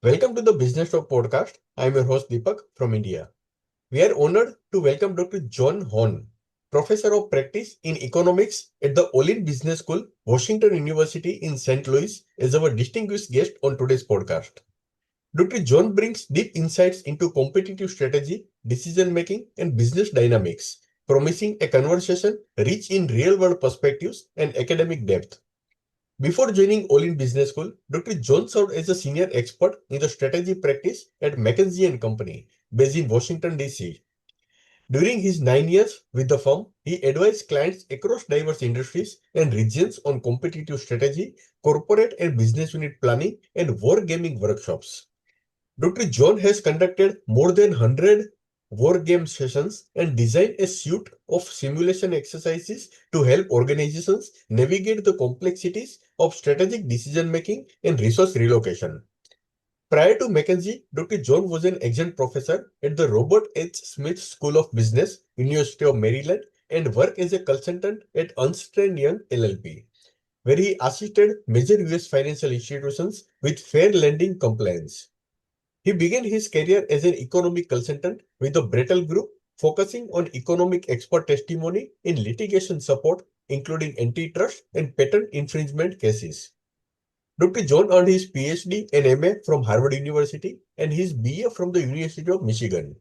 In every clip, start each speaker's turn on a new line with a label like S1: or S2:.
S1: Welcome to the Business Talk podcast. I am your host Deepak from India. We are honored to welcome Dr. John Horn, Professor of Practice in Economics at the Olin Business School, Washington University in St. Louis, as our distinguished guest on today's podcast. Dr. John brings deep insights into competitive strategy, decision making, and business dynamics, promising a conversation rich in real world perspectives and academic depth. Before joining Olin Business School, Dr. John served as a senior expert in the strategy practice at McKinsey and Company, based in Washington, D.C. During his 9 years with the firm, he advised clients across diverse industries and regions on competitive strategy, corporate and business unit planning, and wargaming workshops. Dr. John has conducted more than 100 war game sessions and designed a suite of simulation exercises to help organizations navigate the complexities of strategic decision making and resource relocation. Prior to McKinsey, Dr. John was an adjunct professor at the Robert H. Smith School of Business, University of Maryland, and worked as a consultant at Ernst& Young LLP, where he assisted major US financial institutions with fair lending compliance. He began his career as an economic consultant with the Brettel Group, focusing on economic expert testimony in litigation support, including antitrust and patent infringement cases. Dr. John earned his PhD and MA from Harvard University and his BA from the University of Michigan.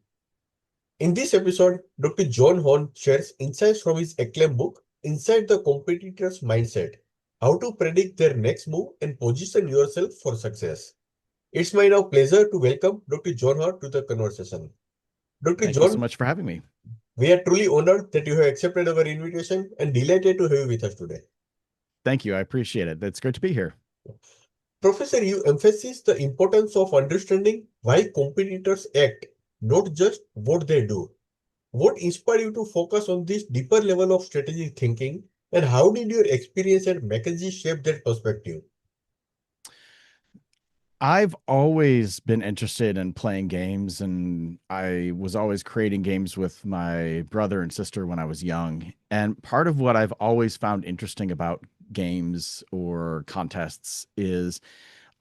S1: In this episode, Dr. John Horn shares insights from his acclaimed book, Inside the Competitor's Mindset: How to Predict Their Next Move and Position Yourself for Success. It's my now pleasure to welcome Dr. John Hart to the conversation. Dr.
S2: Thank you so
S1: John,
S2: much for having me.
S1: we are truly honored that you have accepted our invitation and delighted to have you with us today.
S2: Thank you. I appreciate it. It's great to be here.
S1: Professor, you emphasize the importance of understanding why competitors act, not just what they do. What inspired you to focus on this deeper level of strategic thinking, and how did your experience at McKinsey shape that perspective?
S2: I've always been interested in playing games, and I was always creating games with my brother and sister when I was young. And part of what I've always found interesting about games or contests is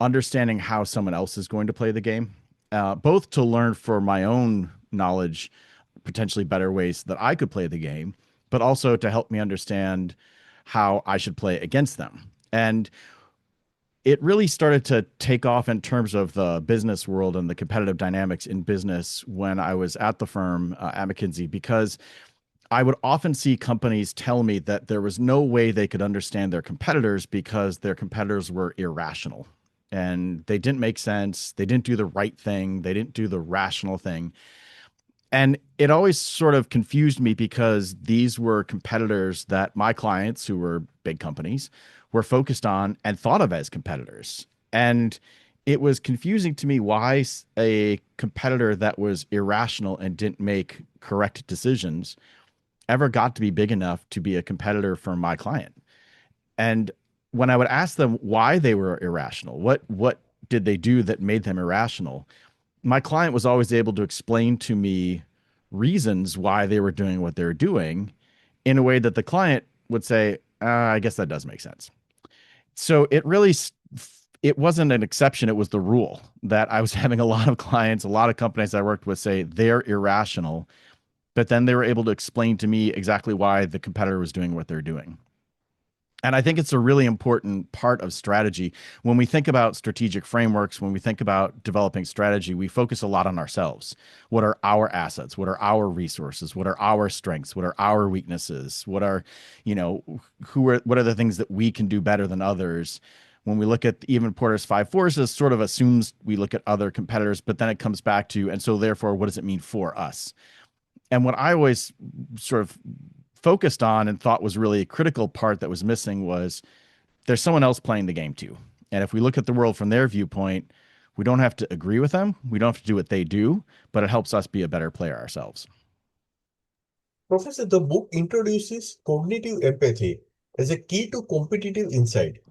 S2: understanding how someone else is going to play the game, both to learn for my own knowledge, potentially better ways that I could play the game, but also to help me understand how I should play against them. And it really started to take off in terms of the business world and the competitive dynamics in business when I was at the firm at McKinsey, because I would often see companies tell me that there was no way they could understand their competitors because their competitors were irrational and they didn't make sense. They didn't do the right thing. They didn't do the rational thing. And it always sort of confused me because these were competitors that my clients, who were big companies, were focused on and thought of as competitors. And it was confusing to me why a competitor that was irrational and didn't make correct decisions ever got to be big enough to be a competitor for my client. And when I would ask them why they were irrational, what did they do that made them irrational, my client was always able to explain to me reasons why they were doing what they're doing in a way that the client would say, I guess that does make sense. So it wasn't an exception. It was the rule that I was having a lot of clients, a lot of companies I worked with say they're irrational, but then they were able to explain to me exactly why the competitor was doing what they're doing. And I think it's a really important part of strategy. When we think about strategic frameworks, when we think about developing strategy, we focus a lot on ourselves. What are our assets? What are our resources? What are our strengths? What are our weaknesses? What are the things that we can do better than others? When we look at even Porter's 5 forces, sort of assumes we look at other competitors, but then it comes back to, and so therefore, what does it mean for us? And what I always sort of focused on and thought was really a critical part that was missing was there's someone else playing the game too. And if we look at the world from their viewpoint, we don't have to agree with them. We don't have to do what they do, but it helps us be a better player ourselves.
S1: Professor, the book introduces cognitive empathy as a key to competitive insight.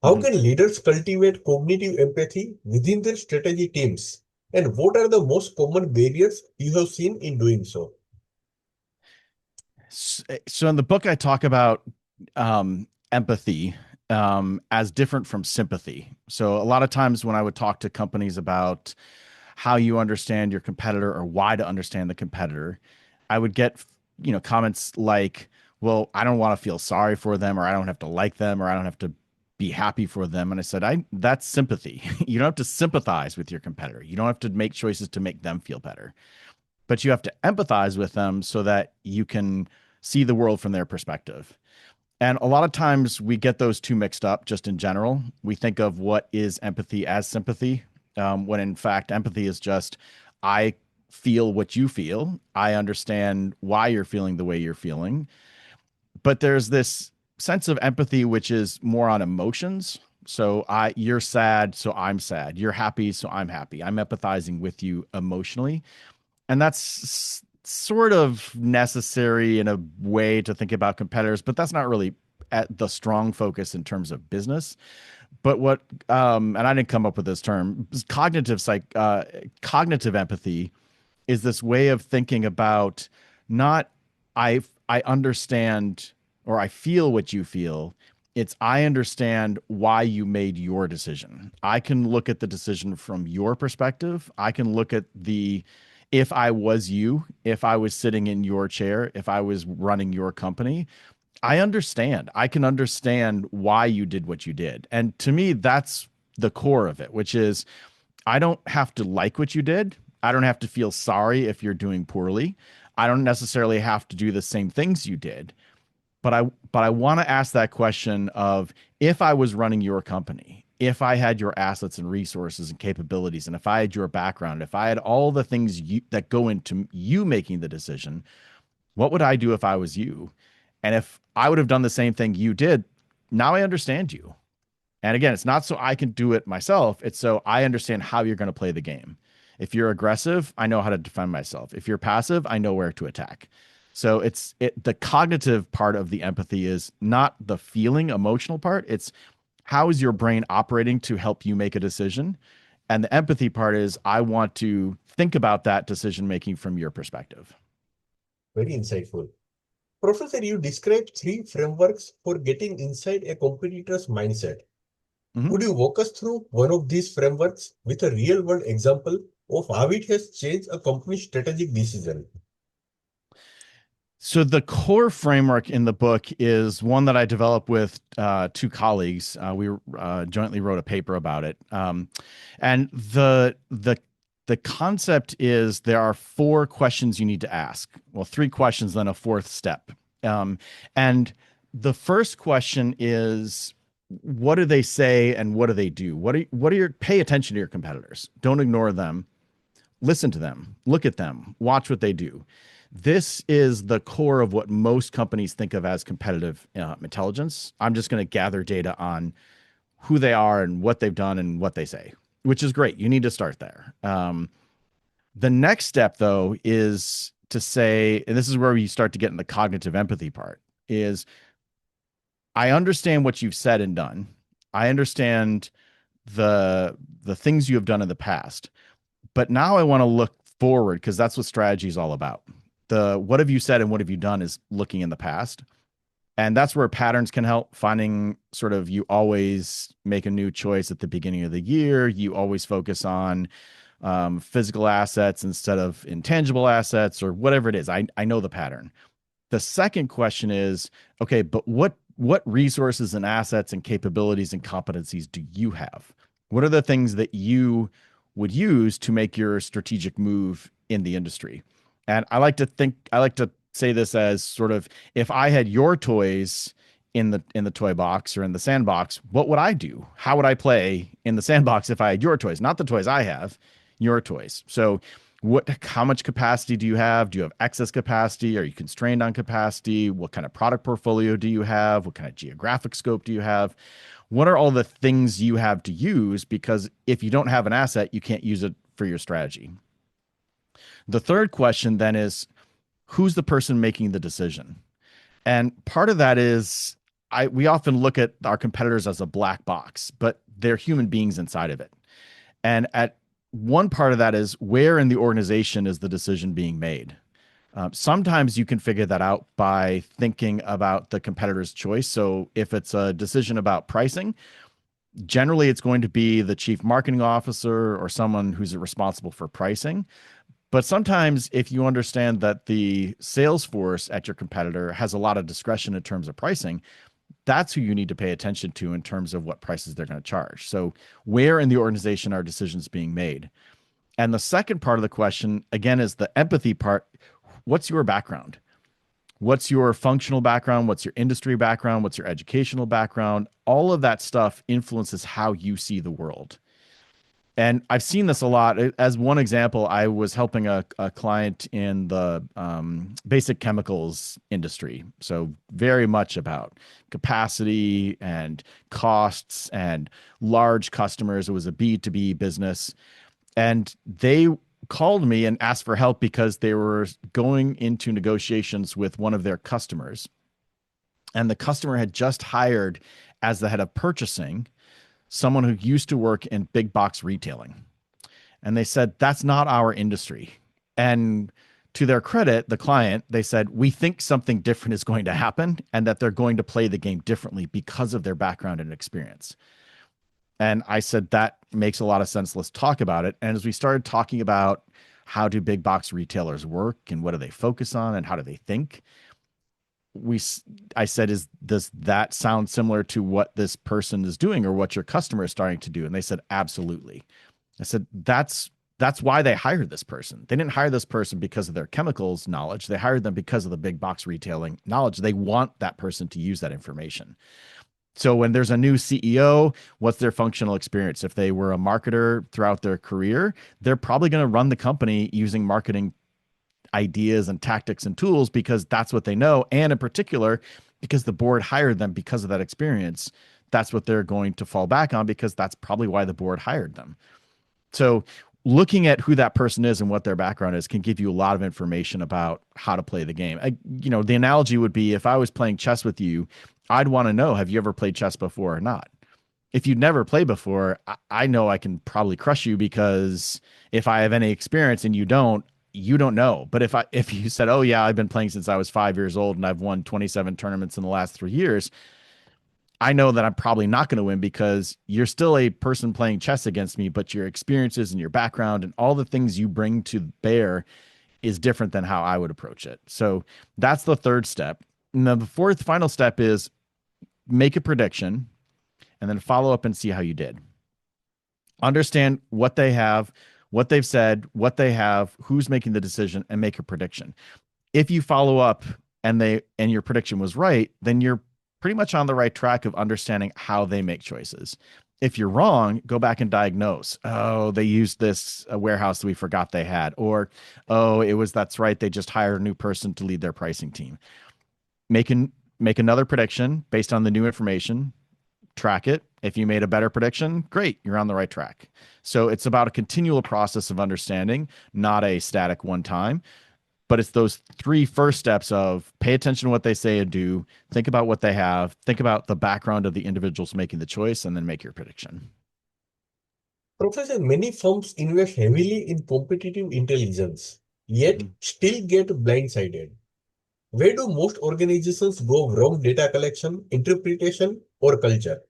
S1: How can leaders cultivate cognitive empathy within their strategy teams? And what are the most common barriers you have seen in doing so?
S2: So in the book, I talk about empathy as different from sympathy. So a lot of times when I would talk to companies about how you understand your competitor or why to understand the competitor, I would get, comments like, well, I don't want to feel sorry for them, or I don't have to like them, or I don't have to be happy for them. And I said, that's sympathy. You don't have to sympathize with your competitor. You don't have to make choices to make them feel better, but you have to empathize with them so that you can see the world from their perspective. And a lot of times we get those two mixed up just in general. We think of what is empathy as sympathy, when in fact, empathy is just, I feel what you feel. I understand why you're feeling the way you're feeling. But there's this sense of empathy, which is more on emotions. So you're sad, so I'm sad. You're happy, so I'm happy. I'm empathizing with you emotionally. And that's sort of necessary in a way to think about competitors, but that's not really at the strong focus in terms of business. But and I didn't come up with this term, cognitive empathy is this way of thinking about not I understand or I feel what you feel. It's I understand why you made your decision. I can look at the decision from your perspective. I can look at the if I was you, if I was sitting in your chair, if I was running your company, I understand. I can understand why you did what you did. And to me, that's the core of it, which is I don't have to like what you did. I don't have to feel sorry if you're doing poorly. I don't necessarily have to do the same things you did. But I want to ask that question of if I was running your company, if I had your assets and resources and capabilities, and if I had your background, if I had all the things that go into you making the decision, what would I do if I was you? And if I would have done the same thing you did, now I understand you. And again, it's not so I can do it myself. It's so I understand how you're going to play the game. If you're aggressive, I know how to defend myself. If you're passive, I know where to attack. So the cognitive part of the empathy is not the feeling emotional part. It's how is your brain operating to help you make a decision? And the empathy part is I want to think about that decision making from your perspective.
S1: Very insightful. Professor, you described three frameworks for getting inside a competitor's mindset.
S2: Mhm.
S1: Could you walk us through one of these frameworks with a real world example of how it has changed a company's strategic decision?
S2: So the core framework in the book is one that I developed with two colleagues. We jointly wrote a paper about it, and the concept is there are four questions you need to ask. Well, three questions, then a fourth step. And the first question is, what do they say and what do they do? What are your pay attention to your competitors? Don't ignore them. Listen to them, look at them, watch what they do. This is the core of what most companies think of as competitive intelligence. I'm just going to gather data on who they are and what they've done and what they say, which is great. You need to start there. The next step, though, is to say, and this is where you start to get in the cognitive empathy part, is I understand what you've said and done. I understand the things you have done in the past. But now I want to look forward because that's what strategy is all about. The what have you said and what have you done is looking in the past. And that's where patterns can help finding sort of you always make a new choice at the beginning of the year. You always focus on physical assets instead of intangible assets or whatever it is. I know the pattern. The second question is, okay, but what resources and assets and capabilities and competencies do you have? What are the things that you would use to make your strategic move in the industry? And I like to say this as sort of if I had your toys in the toy box or in the sandbox, what would I do? How would I play in the sandbox if I had your toys, not the toys I have, your toys? So how much capacity do you have? Do you have excess capacity? Are you constrained on capacity? What kind of product portfolio do you have? What kind of geographic scope do you have? What are all the things you have to use? Because if you don't have an asset, you can't use it for your strategy. The third question then is who's the person making the decision? And part of that is we often look at our competitors as a black box, but they're human beings inside of it. And at one part of that is where in the organization is the decision being made? Sometimes you can figure that out by thinking about the competitor's choice. So if it's a decision about pricing, generally it's going to be the chief marketing officer or someone who's responsible for pricing. But sometimes if you understand that the sales force at your competitor has a lot of discretion in terms of pricing, that's who you need to pay attention to in terms of what prices they're going to charge. So where in the organization are decisions being made? And the second part of the question, again, is the empathy part. What's your background? What's your functional background? What's your industry background? What's your educational background? All of that stuff influences how you see the world. And I've seen this a lot. As one example, I was helping a client in the basic chemicals industry. So very much about capacity and costs and large customers. It was a B2B business. And they called me and asked for help because they were going into negotiations with one of their customers. And the customer had just hired as the head of purchasing someone who used to work in big box retailing. And they said, that's not our industry. And to their credit, the client, they said, we think something different is going to happen and that they're going to play the game differently because of their background and experience. And I said, that makes a lot of sense. Let's talk about it. And as we started talking about how do big box retailers work and what do they focus on and how do they think, I said, does that sound similar to what this person is doing or what your customer is starting to do? And they said, absolutely. I said, that's why they hired this person. They didn't hire this person because of their chemicals knowledge. They hired them because of the big box retailing knowledge. They want that person to use that information. So when there's a new CEO, what's their functional experience? If they were a marketer throughout their career, they're probably going to run the company using marketing ideas and tactics and tools because that's what they know. And in particular, because the board hired them because of that experience, that's what they're going to fall back on because that's probably why the board hired them. So looking at who that person is and what their background is can give you a lot of information about how to play the game. The analogy would be if I was playing chess with you, I'd want to know, have you ever played chess before or not? If you've never played before, I know I can probably crush you because if I have any experience and you don't know. But if you said, oh yeah, I've been playing since I was 5 years old and I've won 27 tournaments in the last 3 years, I know that I'm probably not going to win because you're still a person playing chess against me, but your experiences and your background and all the things you bring to bear is different than how I would approach it. So that's the third step. And then the fourth final step is make a prediction and then follow up and see how you did. Understand what they have, what they've said, what they have, who's making the decision, and make a prediction. If you follow up and your prediction was right, then you're pretty much on the right track of understanding how they make choices. If you're wrong, go back and diagnose. Oh, they used this warehouse that we forgot they had. Or, oh, that's right, they just hired a new person to lead their pricing team. Make another prediction based on the new information, track it. If you made a better prediction, great, you're on the right track. So it's about a continual process of understanding, not a static one time. But it's those three first steps of pay attention to what they say and do, think about what they have, think about the background of the individuals making the choice, and then make your prediction.
S1: Professor, many firms invest heavily in competitive intelligence, yet still get blindsided. Where do most organizations go wrong? Data collection, interpretation, or culture?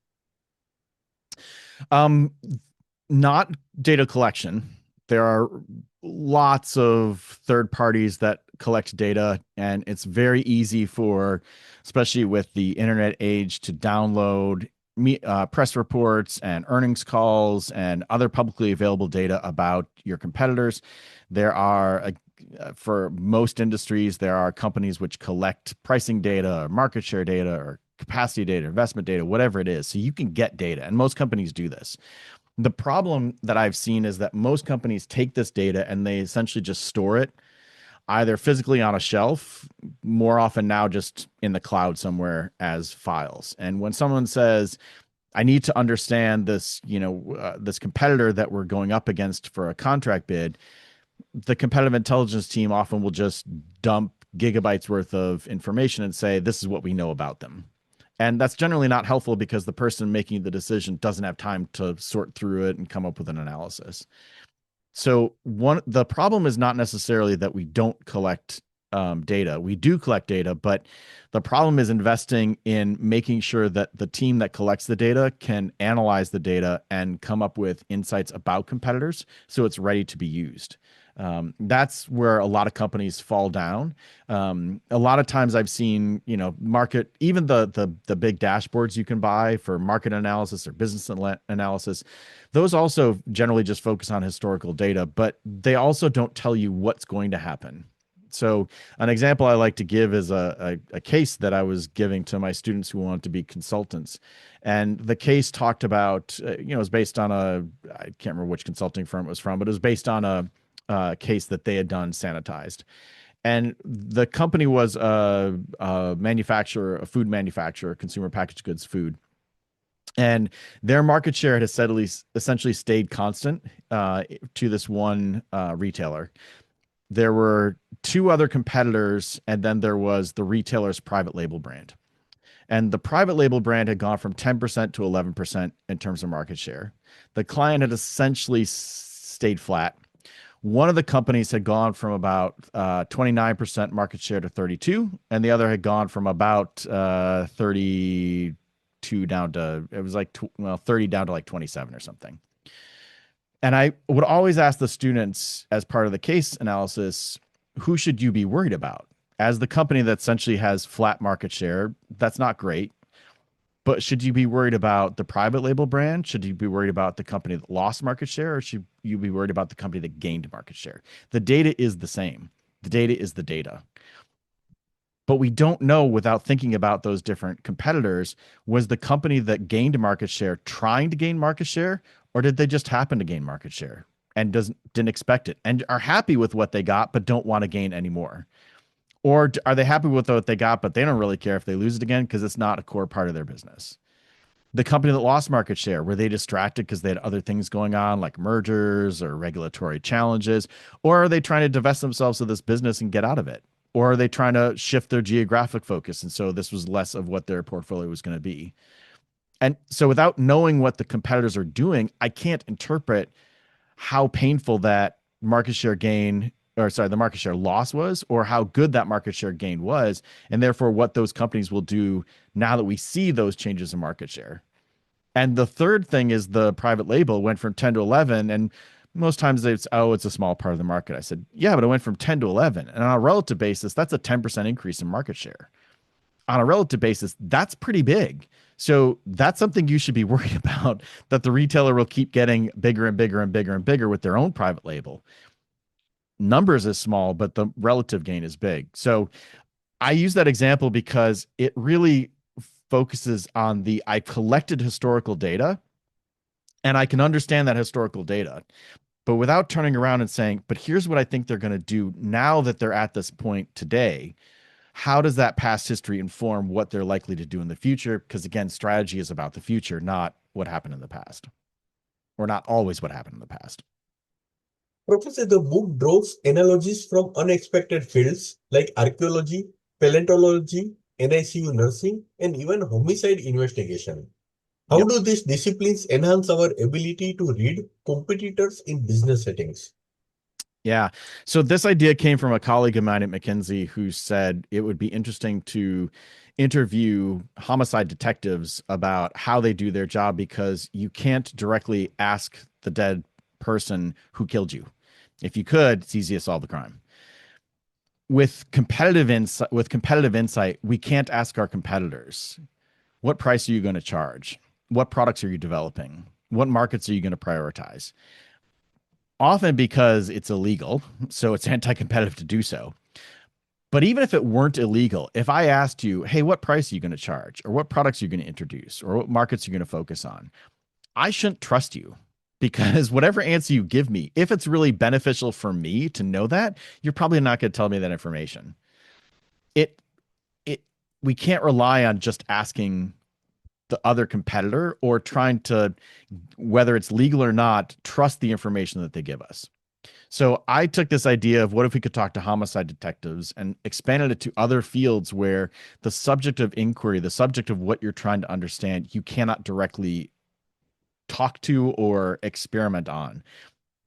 S2: Not data collection. There are lots of third parties that collect data, and it's very easy for, especially with the internet age, to download press reports and earnings calls and other publicly available data about your competitors. There are, for most industries, there are companies which collect pricing data or market share data or capacity data, investment data, whatever it is. So you can get data, and most companies do this. The problem that I've seen is that most companies take this data and they essentially just store it either physically on a shelf, more often now just in the cloud somewhere as files. And when someone says, I need to understand this, this competitor that we're going up against for a contract bid, the competitive intelligence team often will just dump gigabytes worth of information and say, this is what we know about them. And that's generally not helpful because the person making the decision doesn't have time to sort through it and come up with an analysis. So the problem is not necessarily that we don't collect data. We do collect data, but the problem is investing in making sure that the team that collects the data can analyze the data and come up with insights about competitors so it's ready to be used. That's where a lot of companies fall down. A lot of times I've seen, market, even the big dashboards you can buy for market analysis or business analysis, those also generally just focus on historical data, but they also don't tell you what's going to happen. So an example I like to give is a case that I was giving to my students who wanted to be consultants. And the case talked about, it was based on I can't remember which consulting firm it was from, but it was based on a case that they had done sanitized. And the company was a manufacturer, a food manufacturer, consumer packaged goods food. And their market share had essentially stayed constant to this one retailer. There were two other competitors, and then there was the retailer's private label brand. And the private label brand had gone from 10% to 11% in terms of market share. The client had essentially stayed flat. One of the companies had gone from about 29% market share to 32, and the other had gone from about 32 down to, it was like 30 down to like 27 or something. And I would always ask the students as part of the case analysis, who should you be worried about? As the company that essentially has flat market share, that's not great. But should you be worried about the private label brand? Should you be worried about the company that lost market share? Or should you be worried about the company that gained market share? The data is the same. The data is the data. But we don't know without thinking about those different competitors, was the company that gained market share trying to gain market share, or did they just happen to gain market share and didn't expect it and are happy with what they got, but don't want to gain anymore? Or are they happy with what they got, but they don't really care if they lose it again because it's not a core part of their business? The company that lost market share, were they distracted because they had other things going on like mergers or regulatory challenges? Or are they trying to divest themselves of this business and get out of it? Or are they trying to shift their geographic focus? And so this was less of what their portfolio was going to be. And so without knowing what the competitors are doing, I can't interpret how painful that market share gain, or sorry, the market share loss was, or how good that market share gain was, and therefore what those companies will do now that we see those changes in market share. And the third thing is the private label went from 10 to 11, and most times it's a small part of the market. I said, yeah, but it went from 10 to 11. And on a relative basis, that's a 10% increase in market share. On a relative basis, that's pretty big. So that's something you should be worried about, that the retailer will keep getting bigger and bigger and bigger and bigger with their own private label. Numbers is small, but the relative gain is big. So I use that example because it really focuses on I collected historical data and I can understand that historical data, but without turning around and saying, but here's what I think they're going to do now that they're at this point today. How does that past history inform what they're likely to do in the future? Because again, strategy is about the future, not what happened in the past, or not always what happened in the past.
S1: Professor, the book draws analogies from unexpected fields like archaeology, paleontology, NICU nursing, and even homicide investigation. How
S2: Yep.
S1: do these disciplines enhance our ability to read competitors in business settings?
S2: Yeah. So this idea came from a colleague of mine at McKinsey who said it would be interesting to interview homicide detectives about how they do their job because you can't directly ask the dead person who killed you. If you could, it's easy to solve the crime. With competitive insight, we can't ask our competitors, what price are you going to charge? What products are you developing? What markets are you going to prioritize? Often because it's illegal, so it's anti-competitive to do so. But even if it weren't illegal, if I asked you, hey, what price are you going to charge? Or what products are you going to introduce? Or what markets are you going to focus on? I shouldn't trust you because whatever answer you give me, if it's really beneficial for me to know that, you're probably not going to tell me that information. It, we can't rely on just asking the other competitor or trying to, whether it's legal or not, trust the information that they give us. So I took this idea of what if we could talk to homicide detectives and expanded it to other fields where the subject of inquiry, the subject of what you're trying to understand, you cannot directly talk to or experiment on.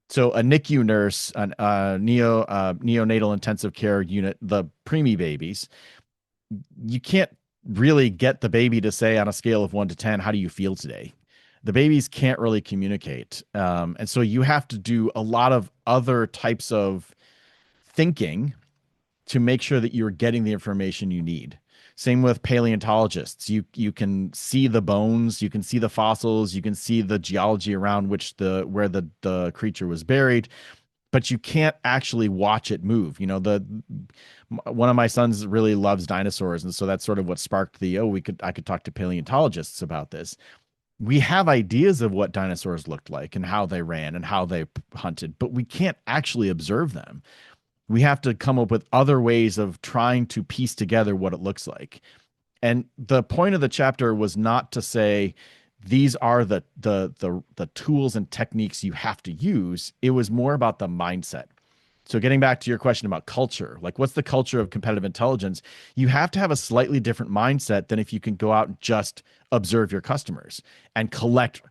S2: So a NICU nurse, neonatal intensive care unit, the preemie babies, you can't really get the baby to say on a scale of 1 to 10, how do you feel today? The babies can't really communicate. And so you have to do a lot of other types of thinking to make sure that you're getting the information you need. Same with paleontologists. You can see the bones, you can see the fossils, you can see the geology around which where the creature was buried, but you can't actually watch it move. The one of my sons really loves dinosaurs, and so that's sort of what sparked the I could talk to paleontologists about this. We have ideas of what dinosaurs looked like and how they ran and how they hunted, but we can't actually observe them. We have to come up with other ways of trying to piece together what it looks like. And the point of the chapter was not to say these are the tools and techniques you have to use. It was more about the mindset. So getting back to your question about culture, like what's the culture of competitive intelligence? You have to have a slightly different mindset than if you can go out and just observe your customers and collect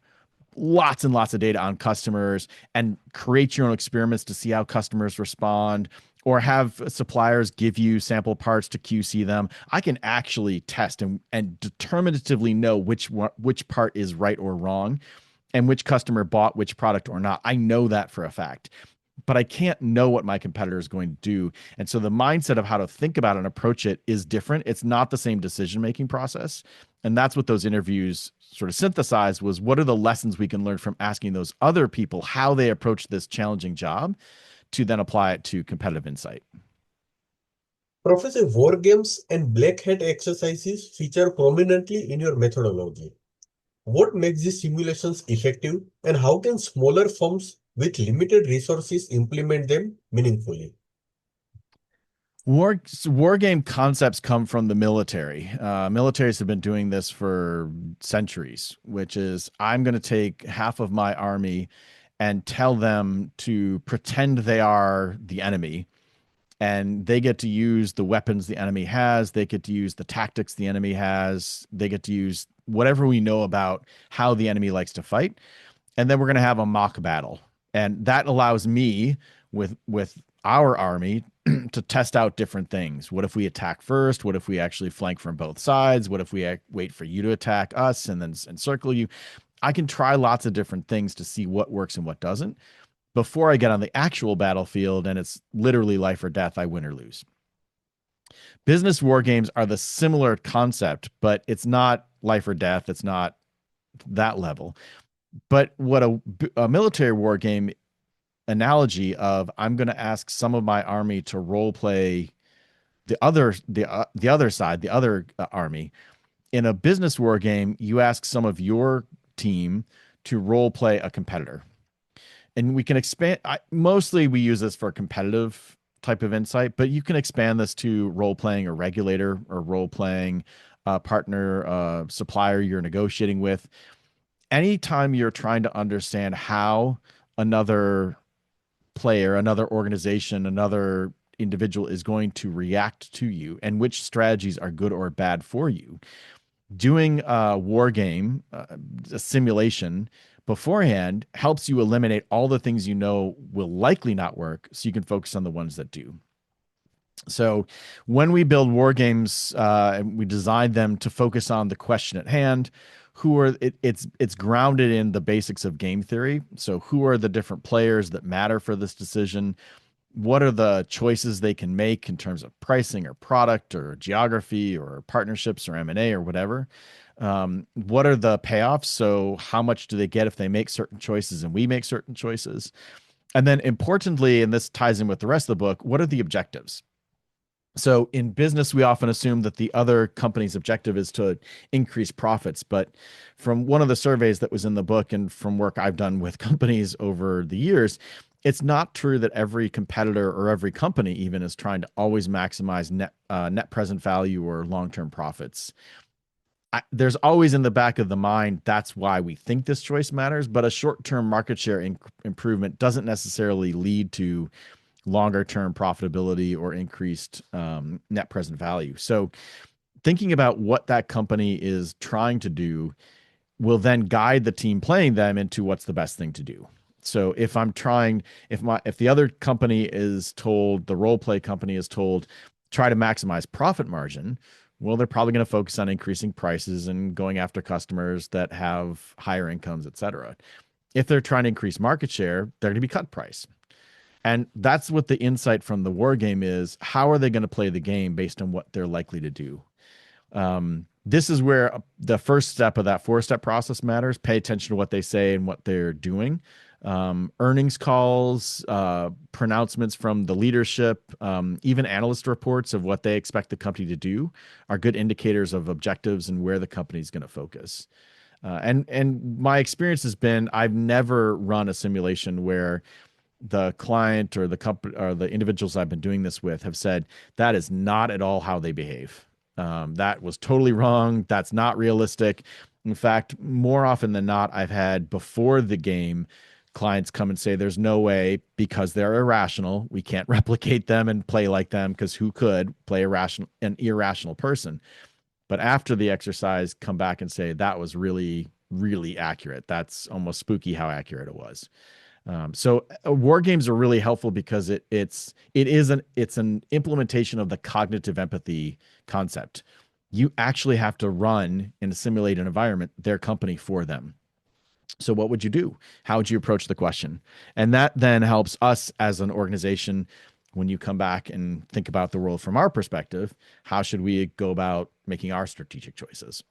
S2: lots and lots of data on customers and create your own experiments to see how customers respond, or have suppliers give you sample parts to QC them. I can actually test and determinatively know which part is right or wrong and which customer bought which product or not. I know that for a fact, but I can't know what my competitor is going to do. And so the mindset of how to think about and approach it is different. It's not the same decision-making process. And that's what those interviews sort of synthesized, was what are the lessons we can learn from asking those other people how they approach this challenging job to then apply it to competitive insight.
S1: Professor, war games and black hat exercises feature prominently in your methodology. What makes these simulations effective, and how can smaller firms with limited resources implement them meaningfully?
S2: War game concepts come from the military. Militaries have been doing this for centuries, which is I'm going to take half of my army and tell them to pretend they are the enemy, and they get to use the weapons the enemy has, they get to use the tactics the enemy has, they get to use whatever we know about how the enemy likes to fight, and then we're going to have a mock battle. And that allows me with our army to test out different things. What if we attack first? What if we actually flank from both sides? What if we wait for you to attack us and then encircle you? I can try lots of different things to see what works and what doesn't before I get on the actual battlefield, and it's literally life or death. I win or lose. Business war games are the similar concept, but it's not life or death. It's not that level. But what a military war game analogy of I'm going to ask some of my army to role play the other side, the other army. In a business war game, you ask some of your team to role play a competitor, and we can expand. Mostly, we use this for competitive type of insight, but you can expand this to role playing a regulator or role playing a partner, supplier you're negotiating with. Anytime you're trying to understand how another player, another organization, another individual is going to react to you and which strategies are good or bad for you. Doing a war game, a simulation beforehand helps you eliminate all the things you know will likely not work so you can focus on the ones that do. So when we build war games, we design them to focus on the question at hand. It's grounded in the basics of game theory. So who are the different players that matter for this decision? What are the choices they can make in terms of pricing or product or geography or partnerships or M&A or whatever? What are the payoffs? So how much do they get if they make certain choices and we make certain choices? And then importantly, and this ties in with the rest of the book, what are the objectives? So in business, we often assume that the other company's objective is to increase profits. But from one of the surveys that was in the book and from work I've done with companies over the years, it's not true that every competitor or every company even is trying to always maximize net present value or long-term profits. There's always in the back of the mind, that's why we think this choice matters, but a short-term market share improvement doesn't necessarily lead to longer term profitability or increased net present value. So thinking about what that company is trying to do will then guide the team playing them into what's the best thing to do. So if I'm trying, if the other company is told, the role play company is told, try to maximize profit margin, well, they're probably going to focus on increasing prices and going after customers that have higher incomes, et cetera. If they're trying to increase market share, they're going to be cut price. And that's what the insight from the war game is. How are they going to play the game based on what they're likely to do? This is where the first step of that four-step process matters. Pay attention to what they say and what they're doing. Earnings calls, pronouncements from the leadership, even analyst reports of what they expect the company to do are good indicators of objectives and where the company is going to focus. And my experience has been I've never run a simulation where the client or the company or the individuals I've been doing this with have said that is not at all how they behave. That was totally wrong. That's not realistic. In fact, more often than not, I've had before the game clients come and say there's no way because they're irrational. We can't replicate them and play like them because who could play an irrational person? But after the exercise, come back and say that was really, really accurate. That's almost spooky how accurate it was. So war games are really helpful because it's an implementation of the cognitive empathy concept. You actually have to run and simulate an environment, their company for them. So what would you do? How would you approach the question? And that then helps us as an organization when you come back and think about the world from our perspective, how should we go about making our strategic choices?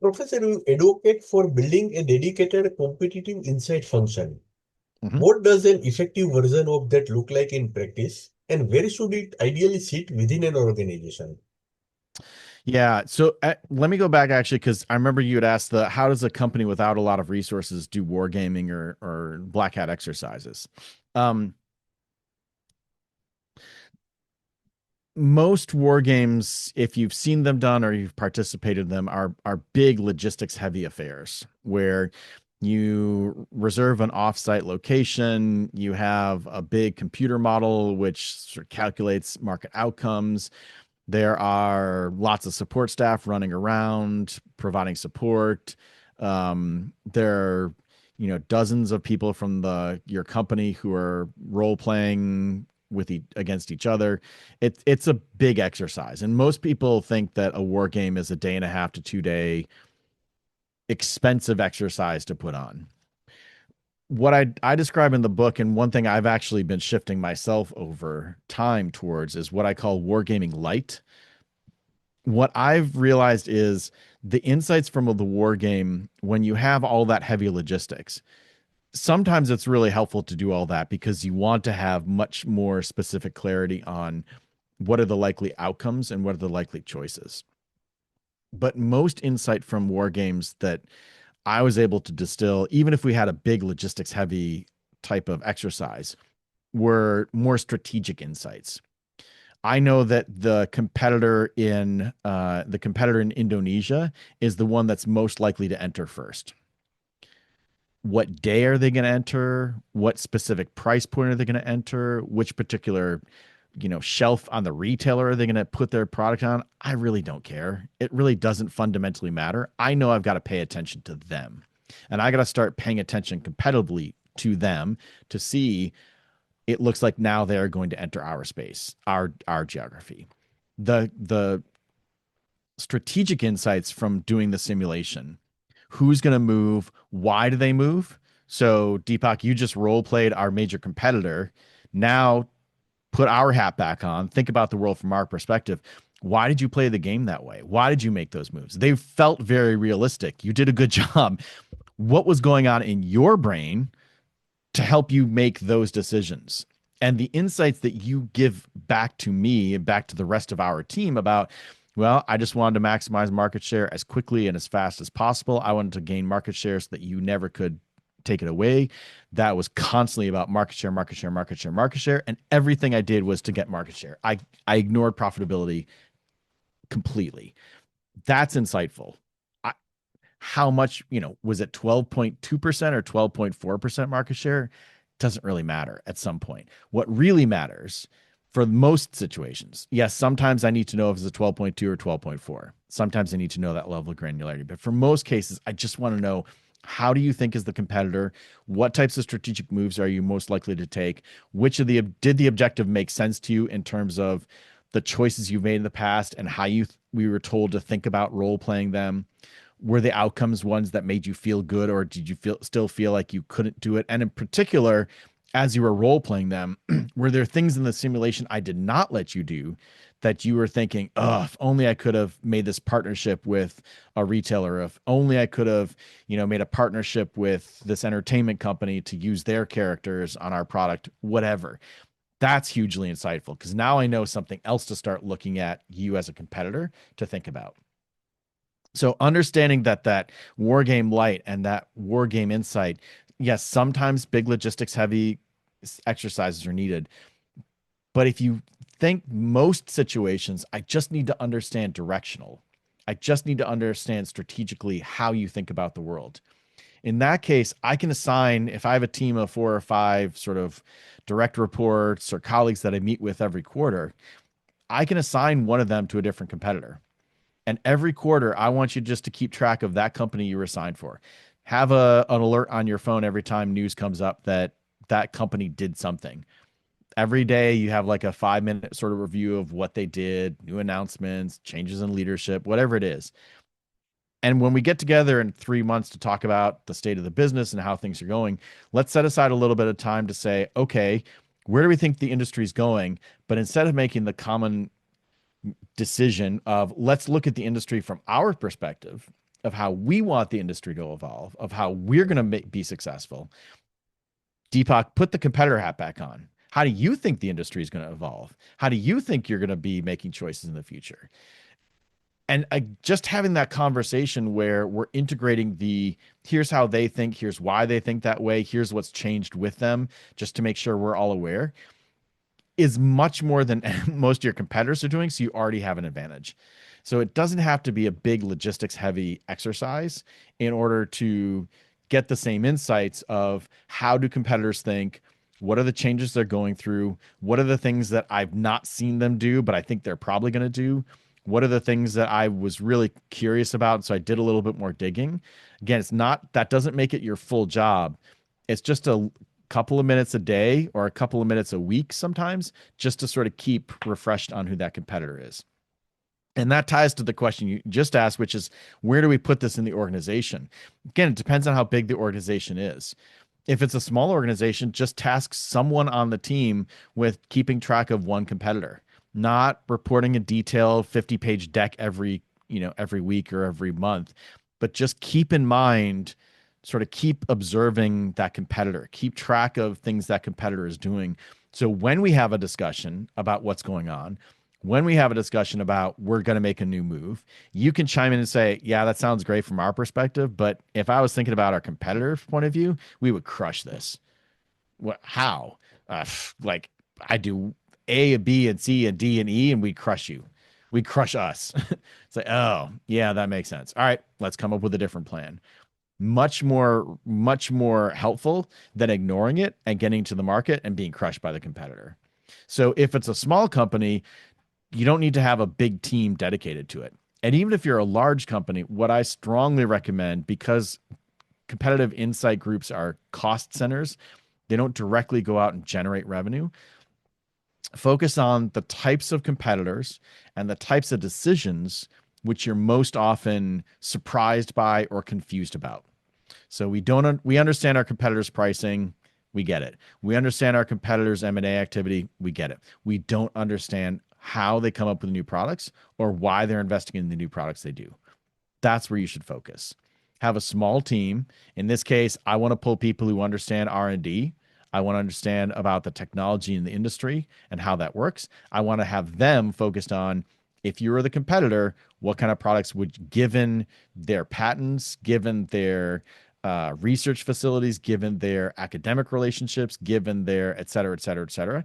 S1: Professor, you advocate for building a dedicated competitive insight function.
S2: Mhm.
S1: What does an effective version of that look like in practice, and where should it ideally sit within an organization?
S2: Yeah. So let me go back actually, because I remember you had asked how does a company without a lot of resources do wargaming or black hat exercises? Um, Most war games, if you've seen them done or you've participated in them, are big logistics heavy affairs where you reserve an offsite location, you have a big computer model which sort of calculates market outcomes. There are lots of support staff running around providing support. There are, dozens of people from your company who are role playing against each other. It's a big exercise, and most people think that a war game is a day and a half to 2 day expensive exercise to put on. What I describe in the book, and one thing I've actually been shifting myself over time towards, is what I call wargaming light. What I've realized is the insights from the war game, when you have all that heavy logistics, sometimes it's really helpful to do all that because you want to have much more specific clarity on what are the likely outcomes and what are the likely choices. But most insight from war games that I was able to distill, even if we had a big logistics heavy type of exercise, were more strategic insights. I know that the competitor in Indonesia is the one that's most likely to enter first. What day are they going to enter? What specific price point are they going to enter? Which particular, shelf on the retailer are they going to put their product on? I really don't care. It really doesn't fundamentally matter. I know I've got to pay attention to them, and I got to start paying attention competitively to them to see it looks like now they're going to enter our space, our geography. The strategic insights from doing the simulation. Who's going to move? Why do they move? So, Deepak, you just role played our major competitor. Now, put our hat back on. Think about the world from our perspective. Why did you play the game that way? Why did you make those moves? They felt very realistic. You did a good job. What was going on in your brain to help you make those decisions? And the insights that you give back to me and back to the rest of our team about, well, I just wanted to maximize market share as quickly and as fast as possible. I wanted to gain market share so that you never could take it away. That was constantly about market share, market share, market share, market share. And everything I did was to get market share. I ignored profitability completely. That's insightful. I, how much, was it 12.2% or 12.4% market share? Doesn't really matter at some point. What really matters for most situations, yes, sometimes I need to know if it's a 12.2 or 12.4. Sometimes I need to know that level of granularity. But for most cases, I just want to know How do you think is the competitor? What types of strategic moves are you most likely to take? Which of the did the objective make sense to you in terms of the choices you've made in the past and how we were told to think about role playing them? Were the outcomes ones that made you feel good, or did you still feel like you couldn't do it? And in particular, as you were role playing them, were there things in the simulation I did not let you do that you were thinking, oh, if only I could have made this partnership with a retailer, if only I could have, made a partnership with this entertainment company to use their characters on our product, whatever. That's hugely insightful because now I know something else to start looking at you as a competitor to think about. So understanding that war game light and that war game insight, yes, sometimes big logistics heavy exercises are needed. But if you think most situations, I just need to understand directional. I just need to understand strategically how you think about the world. In that case, I can assign, if I have a team of 4 or 5 sort of direct reports or colleagues that I meet with every quarter, I can assign one of them to a different competitor. And every quarter, I want you just to keep track of that company you were assigned for. Have an alert on your phone every time news comes up that that company did something. Every day, you have like a 5-minute sort of review of what they did, new announcements, changes in leadership, whatever it is. And when we get together in 3 months to talk about the state of the business and how things are going, let's set aside a little bit of time to say, okay, where do we think the industry is going? But instead of making the common decision of let's look at the industry from our perspective of how we want the industry to evolve, of how we're going to be successful. Deepak, put the competitor hat back on. How do you think the industry is going to evolve? How do you think you're going to be making choices in the future? And just having that conversation where we're integrating here's how they think, here's why they think that way, here's what's changed with them, just to make sure we're all aware, is much more than most of your competitors are doing. So you already have an advantage. So it doesn't have to be a big logistics heavy exercise in order to get the same insights of how do competitors think, what are the changes they're going through, what are the things that I've not seen them do, but I think they're probably going to do, what are the things that I was really curious about, so I did a little bit more digging. Again, that doesn't make it your full job. It's just a couple of minutes a day or a couple of minutes a week sometimes, just to sort of keep refreshed on who that competitor is. And that ties to the question you just asked, which is, where do we put this in the organization? Again, it depends on how big the organization is. If it's a small organization, just task someone on the team with keeping track of one competitor, not reporting a detailed 50-page deck every week or every month, but just keep in mind, sort of keep observing that competitor, keep track of things that competitor is doing. So when we have a discussion about what's going on, when we have a discussion about we're going to make a new move, you can chime in and say, yeah, that sounds great from our perspective, but if I was thinking about our competitor's point of view, we would crush this. What? How? Like I do A, B, and C, and D, and E, and we crush you. We crush us. It's like, oh, yeah, that makes sense. All right, let's come up with a different plan. Much more helpful than ignoring it and getting to the market and being crushed by the competitor. So if it's a small company, you don't need to have a big team dedicated to it. And even if you're a large company, what I strongly recommend, because competitive insight groups are cost centers, they don't directly go out and generate revenue. Focus on the types of competitors and the types of decisions which you're most often surprised by or confused about. So we understand our competitors' pricing, we get it. We understand our competitors' M&A activity, we get it. We don't understand how they come up with new products or why they're investing in the new products they do. That's where you should focus. Have a small team. In this case, I want to pull people who understand R&D. I want to understand about the technology in the industry and how that works. I want to have them focused on, if you were the competitor, what kind of products would, given their patents, given their research facilities, given their academic relationships, given their et cetera, et cetera, et cetera,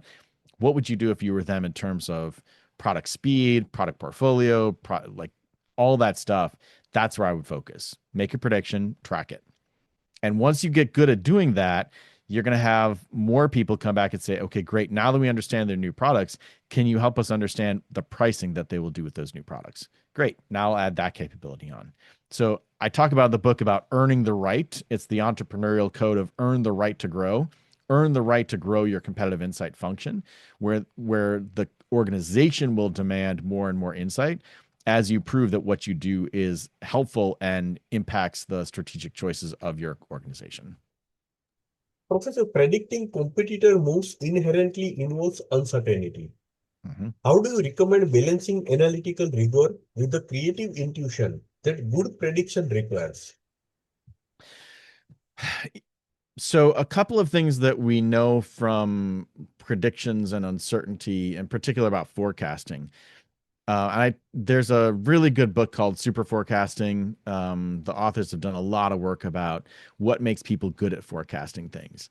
S2: what would you do if you were them in terms of product speed, product portfolio, like all that stuff? That's where I would focus. Make a prediction, track it. And once you get good at doing that, you're going to have more people come back and say, okay, great. Now that we understand their new products, can you help us understand the pricing that they will do with those new products? Great. Now I'll add that capability on. So I talk about in the book about earning the right. It's the entrepreneurial code of earn the right to grow. Earn the right to grow your competitive insight function, where the organization will demand more and more insight as you prove that what you do is helpful and impacts the strategic choices of your organization.
S1: Professor, predicting competitor moves inherently involves uncertainty.
S2: Mhm.
S1: How do you recommend balancing analytical rigor with the creative intuition that good prediction requires?
S2: So, a couple of things that we know from predictions and uncertainty, in particular about forecasting. There's a really good book called Super Forecasting. The authors have done a lot of work about what makes people good at forecasting things.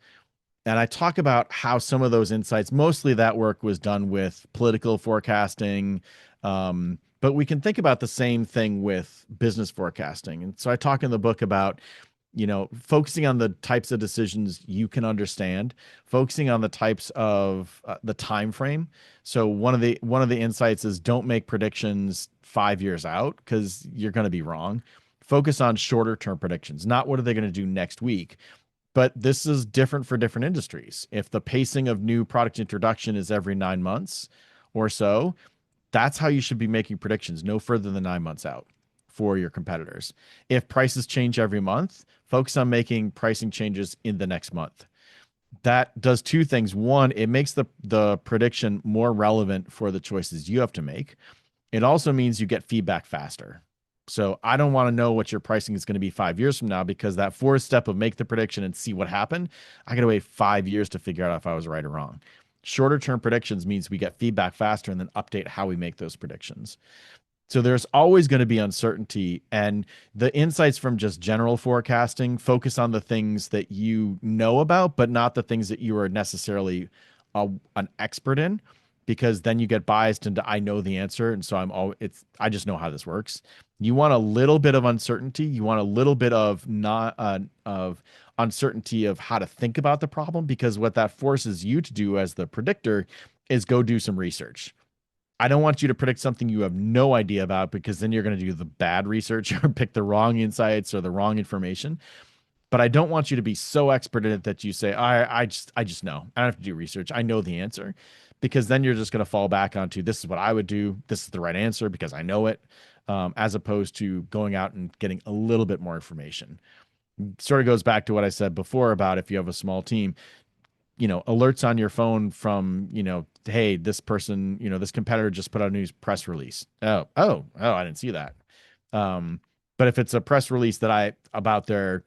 S2: And I talk about how some of those insights, mostly that work was done with political forecasting. But we can think about the same thing with business forecasting. And so I talk in the book about focusing on the types of decisions you can understand, focusing on the types of the time frame. So one of the insights is don't make predictions 5 years out because you're going to be wrong. Focus on shorter term predictions, not what are they going to do next week. But this is different for different industries. If the pacing of new product introduction is every 9 months or so, that's how you should be making predictions, no further than 9 months out for your competitors. If prices change every month, focus on making pricing changes in the next month. That does two things. One, it makes the prediction more relevant for the choices you have to make. It also means you get feedback faster. So I don't want to know what your pricing is going to be 5 years from now because that fourth step of make the prediction and see what happened, I got to wait 5 years to figure out if I was right or wrong. Shorter term predictions means we get feedback faster and then update how we make those predictions. So there's always going to be uncertainty, and the insights from just general forecasting focus on the things that you know about, but not the things that you are necessarily an expert in, because then you get biased into I know the answer, and so I just know how this works. You want a little bit of uncertainty. You want a little bit of not of uncertainty of how to think about the problem, because what that forces you to do as the predictor is go do some research. I don't want you to predict something you have no idea about because then you're going to do the bad research or pick the wrong insights or the wrong information. But I don't want you to be so expert in it that you say, I just know. I don't have to do research. I know the answer. Because then you're just going to fall back onto this is what I would do. This is the right answer because I know it, as opposed to going out and getting a little bit more information. Sort of goes back to what I said before about if you have a small team, alerts on your phone from, hey, this person, this competitor just put out a news press release. Oh, I didn't see that. Um, but if it's a press release about their,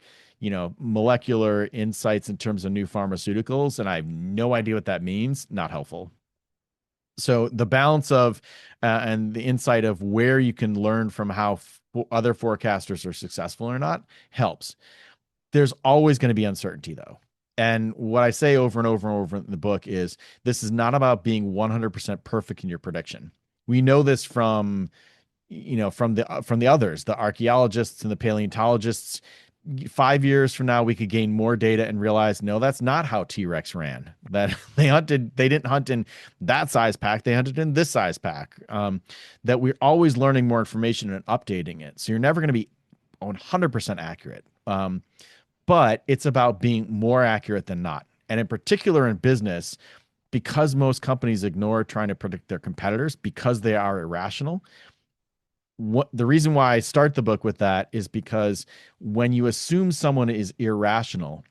S2: molecular insights in terms of new pharmaceuticals, and I have no idea what that means, not helpful. So the balance of and the insight of where you can learn from how other forecasters are successful or not helps. There's always going to be uncertainty though. And what I say over and over and over in the book is this is not about being 100% perfect in your prediction. We know this from the others, the archaeologists and the paleontologists. 5 years from now, we could gain more data and realize, no, that's not how T-Rex ran. That they didn't hunt in that size pack. They hunted in this size pack. That we're always learning more information and updating it. So you're never going to be 100% accurate. But it's about being more accurate than not. And in particular in business, because most companies ignore trying to predict their competitors because they are irrational. The reason why I start the book with that is because when you assume someone is irrational,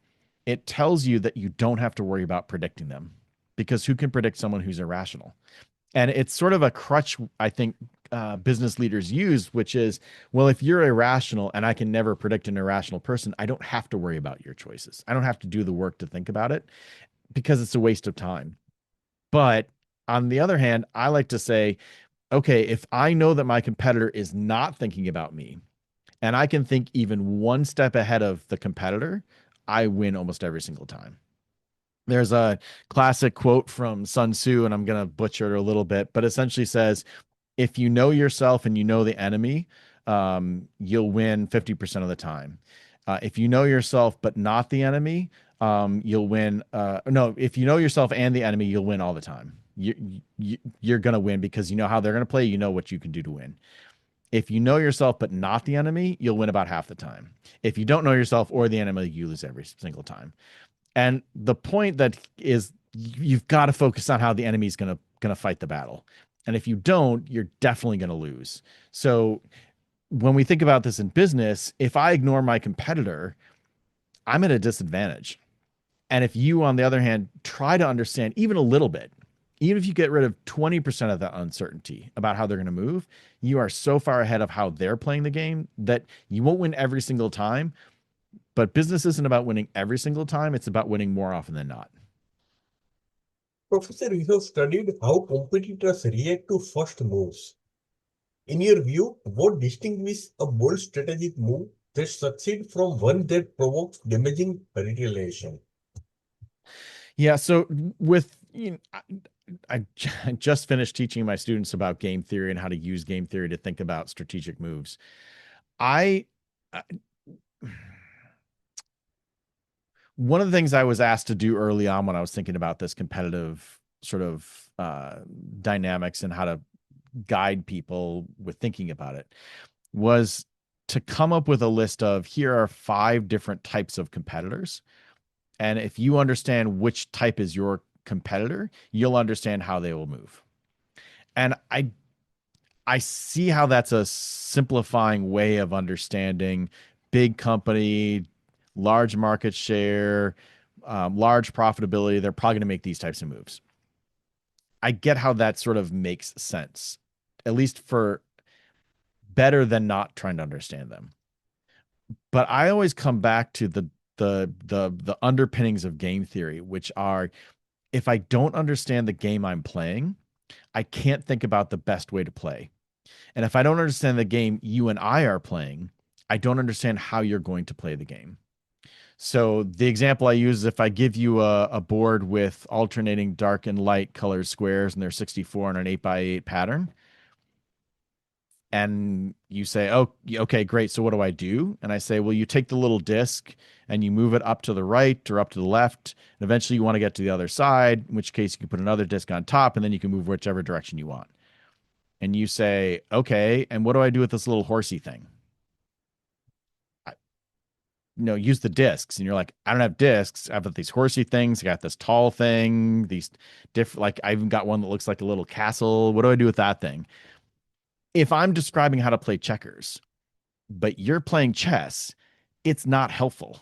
S2: it tells you that you don't have to worry about predicting them, because who can predict someone who's irrational? And it's sort of a crutch, I think, business leaders use, which is, well, if you're irrational and I can never predict an irrational person, I don't have to worry about your choices. I don't have to do the work to think about it because it's a waste of time. But on the other hand, I like to say, okay, if I know that my competitor is not thinking about me and I can think even one step ahead of the competitor, I win almost every single time. There's a classic quote from Sun Tzu, and I'm going to butcher it a little bit, but essentially says, if you know yourself and you know the enemy, you'll win 50% of the time. If you know yourself but not the enemy, you'll win. No, if you know yourself and the enemy, you'll win all the time. You're going to win because you know how they're going to play. You know what you can do to win. If you know yourself but not the enemy, you'll win about half the time. If you don't know yourself or the enemy, you lose every single time. And the point that is you've got to focus on how the enemy's gonna fight the battle. And if you don't, you're definitely gonna lose. So when we think about this in business, if I ignore my competitor, I'm at a disadvantage. And if you, on the other hand, try to understand even a little bit, even if you get rid of 20% of that uncertainty about how they're going to move, you are so far ahead of how they're playing the game that you won't win every single time. But business isn't about winning every single time, it's about winning more often than not.
S1: Professor, you have studied how competitors react to first moves. In your view, what distinguishes a bold strategic move that succeeds from one that provokes damaging retaliation?
S2: Yeah. So with I just finished teaching my students about game theory and how to use game theory to think about strategic moves. I One of the things I was asked to do early on when I was thinking about this competitive sort of dynamics and how to guide people with thinking about it was to come up with a list of here are 5 different types of competitors. And if you understand which type is your competitor, you'll understand how they will move. And I see how that's a simplifying way of understanding big company, large market share, large profitability. They're probably going to make these types of moves. I get how that sort of makes sense, at least for better than not trying to understand them. But I always come back to the underpinnings of game theory, which are if I don't understand the game I'm playing, I can't think about the best way to play. And if I don't understand the game you and I are playing, I don't understand how you're going to play the game. So the example I use is if I give you a board with alternating dark and light colored squares and they're 64 on an 8x8 pattern, and you say, oh, okay, great. So what do I do? And I say, well, you take the little disc and you move it up to the right or up to the left. And eventually you want to get to the other side, in which case you can put another disc on top and then you can move whichever direction you want. And you say, okay, and what do I do with this little horsey thing? Use the discs. And you're like, I don't have discs. I've got these horsey things. I got this tall thing, these different, like I even got one that looks like a little castle. What do I do with that thing? If I'm describing how to play checkers, but you're playing chess, it's not helpful.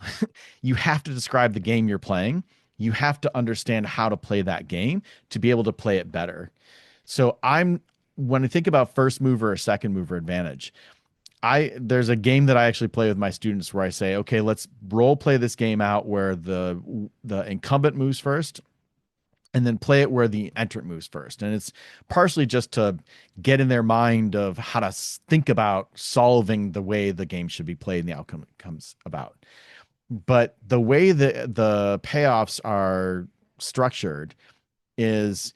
S2: You have to describe the game you're playing. You have to understand how to play that game to be able to play it better. So when I think about first mover or second mover advantage, there's a game that I actually play with my students where I say, okay, let's role play this game out where the incumbent moves first and then play it where the entrant moves first. And it's partially just to get in their mind of how to think about solving the way the game should be played and the outcome it comes about. But the way the payoffs are structured is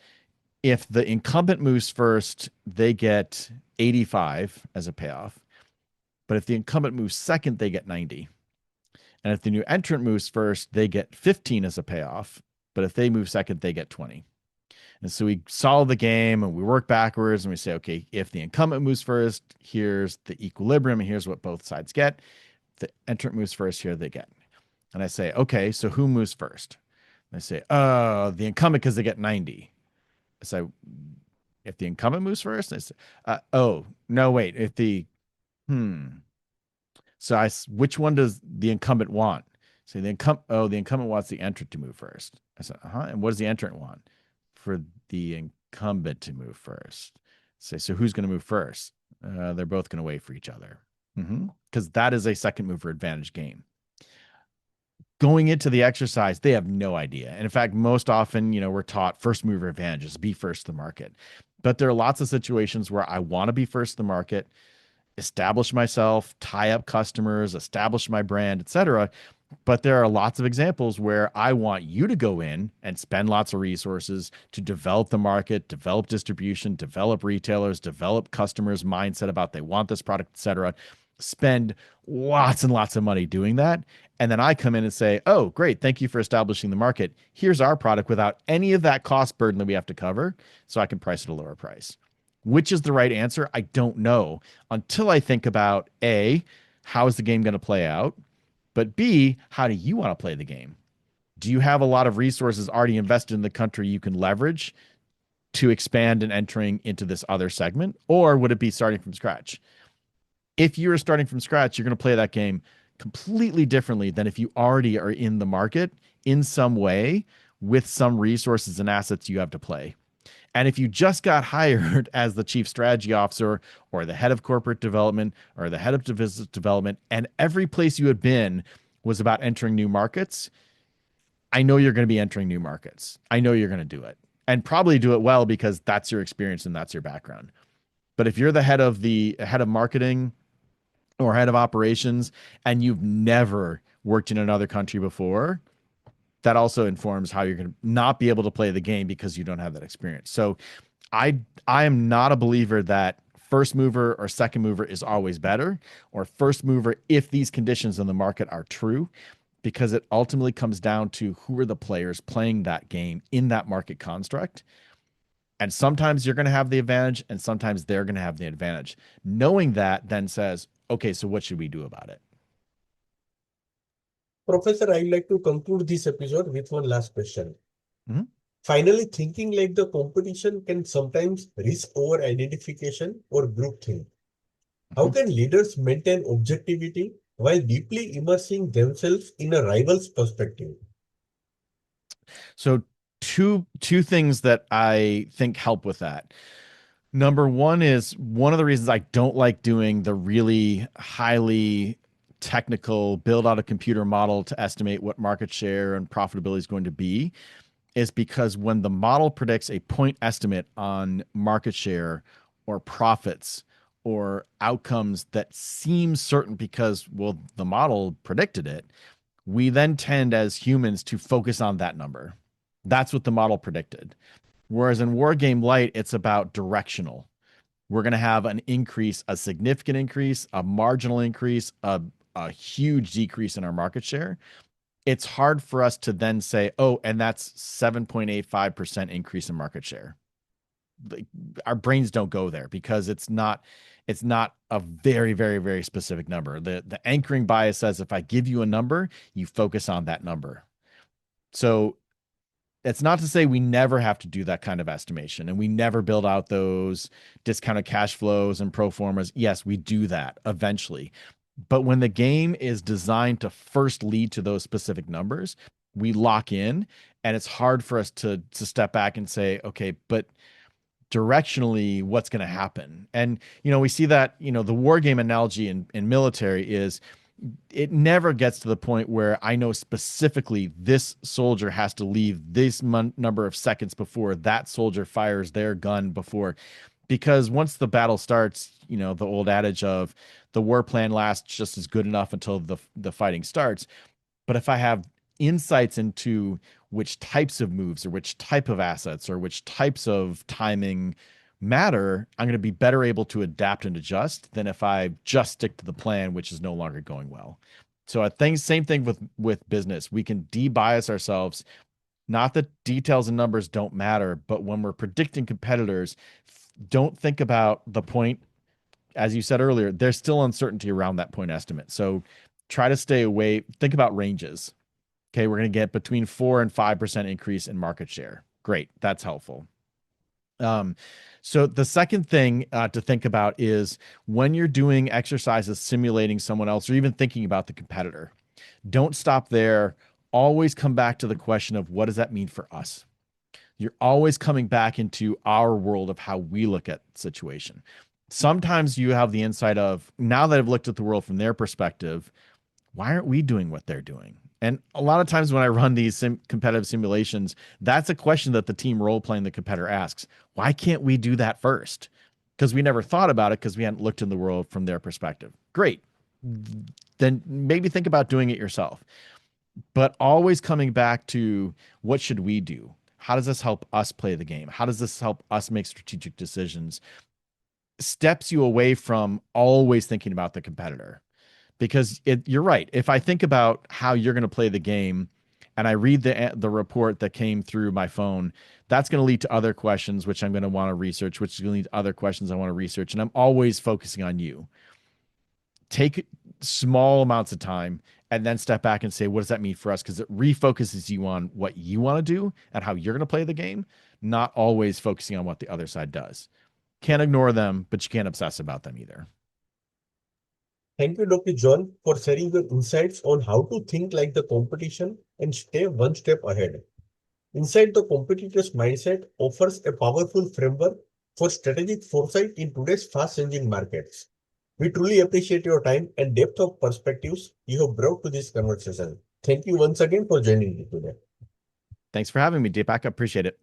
S2: if the incumbent moves first, they get 85 as a payoff. But if the incumbent moves second, they get 90. And if the new entrant moves first, they get 15 as a payoff. But if they move second, they get 20. And so we solve the game and we work backwards and we say, okay, if the incumbent moves first, here's the equilibrium and here's what both sides get. If the entrant moves first, here they get. And I say, okay, so who moves first? And I say, oh, the incumbent because they get 90. So if the incumbent moves first, I say, oh, no, wait, if the, So which one does the incumbent want? So the incumbent wants the entrant to move first. I said, and what does the entrant want? For the incumbent to move first. Say, so who's going to move first? They're both going to wait for each other. Because that is a second mover advantage game. Going into the exercise, they have no idea. And in fact, most often, we're taught first mover advantages, be first to the market. But there are lots of situations where I want to be first to the market, establish myself, tie up customers, establish my brand, etc. But there are lots of examples where I want you to go in and spend lots of resources to develop the market, develop distribution, develop retailers, develop customers' mindset about they want this product, etc. Spend lots and lots of money doing that. And then I come in and say, oh, great. Thank you for establishing the market. Here's our product without any of that cost burden that we have to cover. So I can price at a lower price. Which is the right answer? I don't know until I think about A, how is the game going to play out? But B, how do you want to play the game? Do you have a lot of resources already invested in the country you can leverage to expand and entering into this other segment? Or would it be starting from scratch? If you're starting from scratch, you're going to play that game completely differently than if you already are in the market in some way with some resources and assets you have to play. And if you just got hired as the chief strategy officer or the head of corporate development or the head of business development, and every place you had been was about entering new markets, I know you're going to be entering new markets. I know you're going to do it and probably do it well because that's your experience and that's your background. But if you're the head of marketing or head of operations and you've never worked in another country before, that also informs how you're going to not be able to play the game because you don't have that experience. So I am not a believer that first mover or second mover is always better, or first mover if these conditions in the market are true, because it ultimately comes down to who are the players playing that game in that market construct. And sometimes you're going to have the advantage and sometimes they're going to have the advantage. Knowing that then says, okay, so what should we do about it?
S1: Professor, I'd like to conclude this episode with one last question.
S2: Mhm.
S1: Finally, thinking like the competition can sometimes risk over identification or groupthink. How
S2: Mhm.
S1: can leaders maintain objectivity while deeply immersing themselves in a rival's perspective?
S2: So two things that I think help with that. Number one is one of the reasons I don't like doing the really highly technical build out a computer model to estimate what market share and profitability is going to be is because when the model predicts a point estimate on market share or profits or outcomes that seem certain because, well, the model predicted it, we then tend as humans to focus on that number. That's what the model predicted. Whereas in War Game Light, it's about directional. We're going to have an increase, a significant increase, a marginal increase, a huge decrease in our market share. It's hard for us to then say, oh, and that's 7.85% increase in market share. Our brains don't go there because it's not a very, very, very specific number. The anchoring bias says if I give you a number, you focus on that number. So it's not to say we never have to do that kind of estimation and we never build out those discounted cash flows and pro formas. Yes, we do that eventually. But when the game is designed to first lead to those specific numbers, we lock in and it's hard for us to step back and say, okay, but directionally what's going to happen. And we see that the war game analogy in military is it never gets to the point where I know specifically this soldier has to leave this number of seconds before that soldier fires their gun before, because once the battle starts, the old adage of the war plan lasts just as good enough until the fighting starts. But if I have insights into which types of moves or which type of assets or which types of timing matter, I'm going to be better able to adapt and adjust than if I just stick to the plan, which is no longer going well. So I think same thing with business. We can debias ourselves. Not that details and numbers don't matter, but when we're predicting competitors, don't think about the point. As you said earlier, there's still uncertainty around that point estimate. So try to stay away. Think about ranges. Okay, we're going to get between 4 and 5% increase in market share. Great, that's helpful. So the second thing to think about is when you're doing exercises simulating someone else or even thinking about the competitor, don't stop there. Always come back to the question of what does that mean for us? You're always coming back into our world of how we look at the situation. Sometimes you have the insight of now that I've looked at the world from their perspective, why aren't we doing what they're doing? And a lot of times when I run these competitive simulations, that's a question that the team role playing the competitor asks. Why can't we do that first? Because we never thought about it because we hadn't looked in the world from their perspective. Great. Then maybe think about doing it yourself. But always coming back to what should we do? How does this help us play the game? How does this help us make strategic decisions? Steps you away from always thinking about the competitor. Because you're right. If I think about how you're going to play the game and I read the report that came through my phone, that's going to lead to other questions, which I'm going to want to research, which is going to lead to other questions I want to research. And I'm always focusing on you. Take small amounts of time and then step back and say, what does that mean for us? Because it refocuses you on what you want to do and how you're going to play the game, not always focusing on what the other side does. Can't ignore them, but you can't obsess about them either.
S1: Thank you, Dr. John, for sharing your insights on how to think like the competition and stay one step ahead. Inside the Competitor's Mindset offers a powerful framework for strategic foresight in today's fast-changing markets. We truly appreciate your time and depth of perspectives you have brought to this conversation. Thank you once again for joining me today.
S2: Thanks for having me, Deepak. I appreciate it.